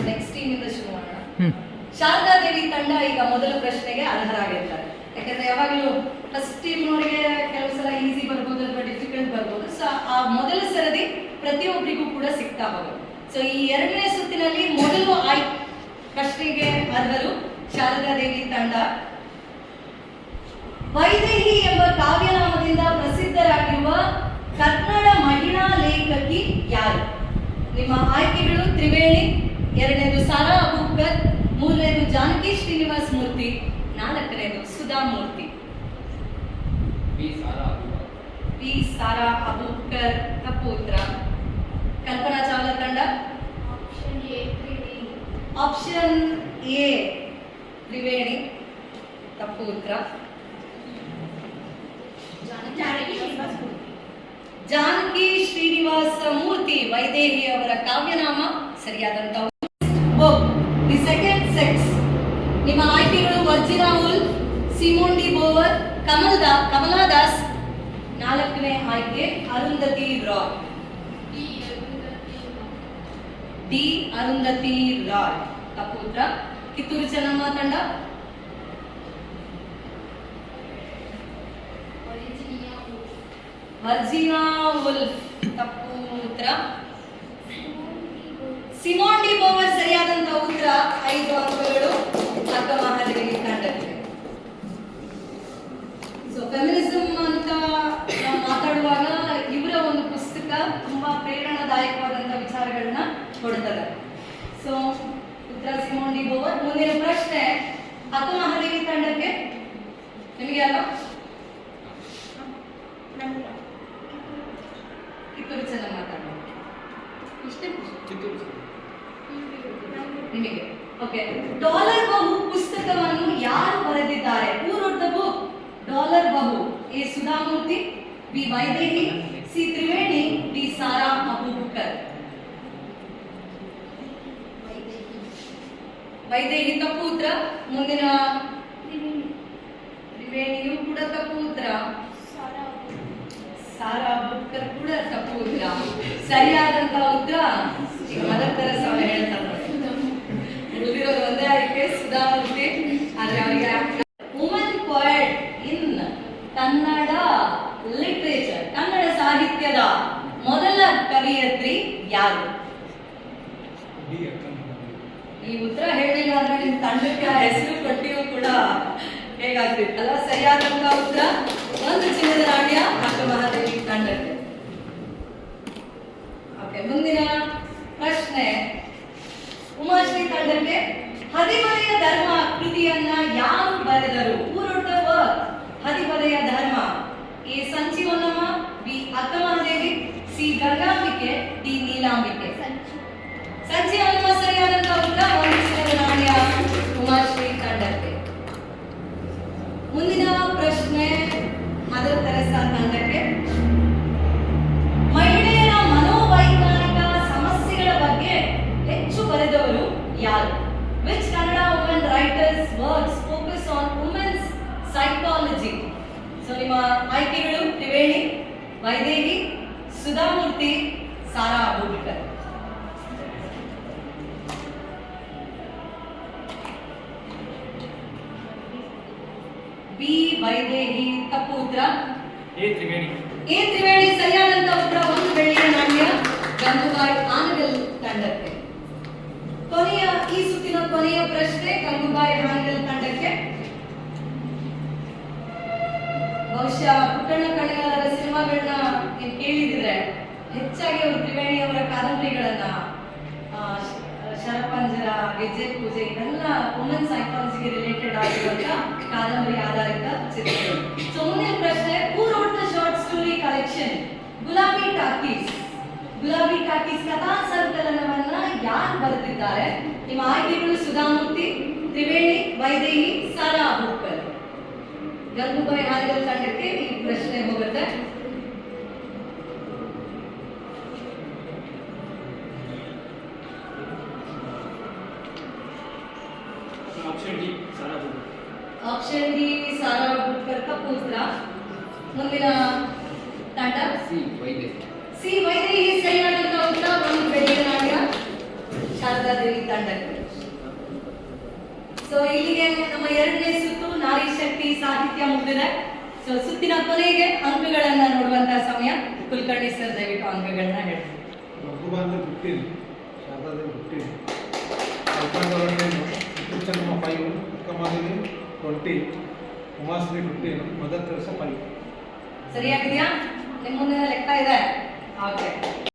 Next ಟೀಮಿಂದ ಶುರು ಮಾಡೋಣ. ಶಾರದಾ ದೇವಿ ತಂಡ ಈಗ ಮೊದಲ ಪ್ರಶ್ನೆಗೆ ಅರ್ಹರಾಗಿರ್ತಾರೆ. ಯಾಕಂದ್ರೆ ಯಾವಾಗಲೂ ಫಸ್ಟ್ ಟೀಮ್ನವರಿಗೆ ಕೆಲವು ಸಲ ಈಸಿ ಬರ್ಬೋದು ಅಥವಾ ಡಿಫಿಕಲ್ಟ್ ಬರ್ಬೋದು. ಸೊ ಆ ಮೊದಲ ಸರದಿ ಪ್ರತಿಯೊಬ್ಬರಿಗೂ ಕೂಡ ಸಿಗ್ತಾ ಹೋಗುತ್ತೆ. ಸೊ ಈ ಎರಡನೇ ಸುತ್ತಿನಲ್ಲಿ ಮೊದಲು ಪ್ರಶ್ನೆಗೆ ಅರ್ಹರು ಶಾರದಾ ದೇವಿ ತಂಡ. ವೈದೇಹಿ ಎಂಬ ಕಾವ್ಯನಾಮದಿಂದ ಪ್ರಸಿದ್ಧರಾಗಿರುವ ಕನ್ನಡ ಮಹಿಳಾ ಲೇಖಕಿ ಯಾರು? ನಿಮ್ಮ ಆಯ್ಕೆಗಳು ತ್ರಿವೇಣಿ, ಎರಡನೇದು ಸಾರಾ ಅಬೂಬ್ಕರ್, ಮೂರನೇದು ಜಾನಕಿ ಶ್ರೀನಿವಾಸ ಮೂರ್ತಿ, ನಾಲ್ಕನೇದು ಸುಧಾ ಮೂರ್ತಿ. ಪಿ ಸಾರಾ ಅಬೂಬ್ಕರ್ ತಪ್ಪು ಉತ್ತರ. ಕಲ್ಪನಾ ಚಾವ್ಲಾ ತಂಡ ಆಪ್ಷನ್ ಎ ತ್ರಿವೇಣಿ ತಪ್ಪು ಉತ್ತರ. ಜಾನಕಿ ಶ್ರೀನಿವಾಸ ಮೂರ್ತಿ ವೈದೇಹಿ ಅವರ ಕಾವ್ಯನಾಮ ಸರಿಯಾದಂತ. The second sex. ನಿಮ್ಮ ಆಯ್ಕೆಗಳು Virginia Woolf, Simone de Beauvoir, Kamala Das. ನಾಲ್ಕನೇ ಆಯ್ಕೆ ಅರುಂಧತಿ ರಾಯ್. ಡಿ ಅರುಂಧತಿ ರಾಯ್ ತಪ್ಪು ಉತ್ತರ. ಕಿತ್ತೂರು ಚೆನ್ನಮ್ಮ ತಂಡ ವರ್ಜಿನಾ ಉಲ್ಫ್ ತಪ್ಪು ಉತ್ತರ. ಸಿಮೋನ್ ಡಿ ಬೋವರ್ ಸರಿಯಾದಂತ ಉತ್ತರ. 5 ಅಂಕಗಳು ಅಕ್ಕ ಮಹಾದೇವಿ ತಂಡಕ್ಕೆ. ಸೊ ಫೆಮಿನಿಸಂ ಅಂತ ನಾವು ಮಾತಾಡುವಾಗ ಇವರ ಒಂದು ಪುಸ್ತಕ ತುಂಬಾ ಪ್ರೇರಣಾದಾಯಕವಾದಂತ ವಿಚಾರಗಳನ್ನ ಕೊಡ್ತದೆ. ಸೊ ಉತ್ತರ ಸಿಮೋನ್ ಡಿ ಬೋವರ್. ಮುಂದಿನ ಪ್ರಶ್ನೆ ಅಕ್ಕ ಮಹಾದೇವಿ ತಂಡಕ್ಕೆ ನಿಮಗೆ ಅಲ್ಲ, ಕಿತ್ತೂರು ಚೆನ್ನಮ್ಮ ತಂಡ ಇಷ್ಟೇ ನಿಮಗೆ. ಓಕೆ, ಡಾಲರ್ ಬಹು ಪುಸ್ತಕವನ್ನು ಯಾರು ಬರೆದಿದ್ದಾರೆ? Who wrote the book dollar Bahu? A Sudha Murty, B Vaidehi, C Triveni, D Sara Aboobacker. Vaidehi ತಪ್ಪು ಉತ್ತರ. ಮುಂದಿನ ತ್ರಿವೇಣಿಯು ಕೂಡ ತಪ್ಪು ಉತ್ತರ. ಸಾರಾ ಅಬೂಬ್ಕರ್ ಕೂಡ ತಪ್ಪು ಉತ್ತರ. ಸರಿಯಾದಂತ ಉತ್ತರ ಈಗ ಮದರ್ ತೆರೇಸಾ ಅವರು ಹೇಳ್ತಾರೆ. ಉಳಿದಿರೋದು ಒಂದೇ ಆಯ್ಕೆ ಸುಧಾಮೂರ್ತಿ. ಆದ್ರೆ ಅವರಿಗೆ ವುಮನ್ ಪೋಯಟ್ ಇನ್ ಕನ್ನಡ ಲಿಟರೇಚರ್, ಕನ್ನಡ ಸಾಹಿತ್ಯದ ಮೊದಲ ಕವಿಯತ್ರಿ ಯಾರು? ಈ ಉತ್ತರ ಹೇಳಿಲ್ಲ ಅಂದ್ರೆ ನಿಮ್ ತಂಡಕ್ಕೆ ಹೆಸರು ಕೊಟ್ಟಿಯೂ ಕೂಡ ಹೇಗಾಗ್ತಿತ್ತಲ್ಲ. ಸರಿಯಾದಂತ ಉತ್ತರ ಒಂದು ಚಿನ್ನದ ನಾಣ್ಯ ಅಕ್ಕ ಮಹಾದೇವಿ ತಂಡಕ್ಕೆ. ಓಕೆ, ಮುಂದಿನ ಪ್ರಶ್ನೆ ಉಮಾಶ್ರೀ ತಂಡಕ್ಕೆ. ಹದಿಬದೆಯ ಧರ್ಮ ಕೃತಿಯನ್ನ ಯಾರು ಬರೆದರು? ಊರೊಟ್ಟವ ಹದಿಬದೆಯ ಧರ್ಮ? ಎ ಸಂಜೀವನಮ್ಮ, ಬಿ ಅಕ್ಕ ಮಹಾದೇವಿ, ಸಿ ಗಂಗಾಂಬಿಕೆ, ಡಿ ನೀಲಾಂಬಿಕೆ. ಸಂಜೀವನಮ್ಮ ಸರಿಯಾದಂತ ಉತ್ತರ. ಒಂದು ಚಿನ್ನದ ನಾಣ್ಯ ಉಮಾಶ್ರೀ ತಂಡಕ್ಕೆ. ಮುಂದಿನ ಪ್ರಶ್ನೆ ಮದರ್ ತೆರೇಸಾ ತಂಡಕ್ಕೆ. ಮಹಿಳೆಯರ ಮನೋವೈಜ್ಞಾನಿಕ ಸಮಸ್ಯೆಗಳ ಬಗ್ಗೆ ಹೆಚ್ಚು ಬರೆದವರು ಯಾರು? Which Kannada women writers works focus on women's psychology? So ನಿಮ್ಮ ಆಯ್ಕೆಗಳು ತ್ರಿವೇಣಿ, ವೈದೇಹಿ, ಸುಧಾಮೂರ್ತಿ, ಸಾರಾ ಅಬೂಬ್ಕರ್. ಬಿ ವೈದೇಹಿ ತಪ್ಪು ಉತ್ತರ. ಎ ತ್ರಿವೇಣಿ ಸರಿಯಾದಂತ ಉತ್ತರ. ಒಂದು ಬೆಳ್ಳಿಯ ನಾಣ್ಯ ಗಂಗೂಬಾಯಿ ಹಾನಗಲ್ ತಂಡಕ್ಕೆ. ಈ ಸುತ್ತಿನ ಕೊನೆಯ ಪ್ರಶ್ನೆ ಗಂಗೂಬಾಯಿ ಹಾನಗಲ್ ತಂಡಕ್ಕೆ. ಬಹುಶಃ ಪುಟ್ಟಣ್ಣ ಕಣಗಾಲರ ಸಿನಿಮಾಗಳನ್ನ ನೀವು ಕೇಳಿದ್ರೆ ಹೆಚ್ಚಾಗಿ ಅವರು ತ್ರಿವೇಣಿ ಅವರ ಕಾದಂಬರಿಗಳನ್ನ, ಶರಪಂಜರ, ಗೆಜ್ಜೆ ಪೂಜೆ, ಇದೆಲ್ಲ ವುಮೆನ್ ಸೈಕಾಲಜಿಗೆ ರಿಲೇಟೆಡ್ ಆಗಿರುವಂತ ಕಾದಂಬರಿ ಆಧಾರಿತ ಚಿತ್ರಗಳು. ಸೊ ಮುಂದಿನ ಪ್ರಶ್ನೆ, ಹೂ wrote the short story collection ಗುಲಾಬಿ ಟಾಕೀಸ್? ಗುಲಾಬಿ ಟಾಕೀಸ್ ಕಥಾ ಸಂಕಲನವನ್ನ ಯಾರು ಬರೆದಿದ್ದಾರೆ? ನಿಮ್ಮ ಆಯ್ಕೆಗಳು ಸುಧಾಮೂರ್ತಿ, ತ್ರಿವೇಣಿ, ವೈದೇಹಿ, ಸಾರಾ ಅಬೂಬ್ಕರ್. ಗಂಗೂಬಾಯಿ ಹಾನಗಲ್ ತಂಡಕ್ಕೆ ಈ ಪ್ರಶ್ನೆ ಹೋಗುತ್ತೆ. ಆಪ್ಷನ್ ಡಿ ಸಾರಾ ಅಬೂಬ್ಕರ್ ತಪ್ಪು ಉತ್ತರ. ಮುಂದಿನ ತಂಡ ಸಿ ವೈದೇಹಿ ಸರಿಯಾದಂತ ಉತ್ತರ. ಒಂದು ಬೆಳ್ಳಿಯ ನಾಣ್ಯ ತಂಡಕ್ಕೆ. ಸೊ ಇಲ್ಲಿಗೆ ನಮ್ಮ 2ನೇ ಸುತ್ತು ನಾರಿ ಶಕ್ತಿ ಸಾಹಿತ್ಯ ಮುಗಿದಿದೆ. ಸೊ ಸುತ್ತಿನ ಕೊನೆಗೆ ಅಂಕಗಳನ್ನ ನೋಡುವಂತ ಸಮಯ. ಕುಲಕರ್ಣಿ ಸರ್ ದಯವಿಟ್ಟು ಅಂಕಗಳನ್ನ ಹೇಳಿ. ಮಧುಬಾಂಧ 15, ಶಾರದಾದೇವಿ 15, ಕಲ್ಪಂಡವರಣ್ಣೇನು, ಚನ್ನಮ್ಮ 5, ಅಕ್ಕಮಾದೇವಿ 20, ಉಮಾಶ್ರೀ 15, ಮದರ್ ತೆರೇಸಾ 5. ಸರಿಯಾಗಿದೆಯಾ? ನಿಮ್ಮ ಮುಂದಿನ ಲೆಕ್ಕ ಇದೆ. ಓಕೆ.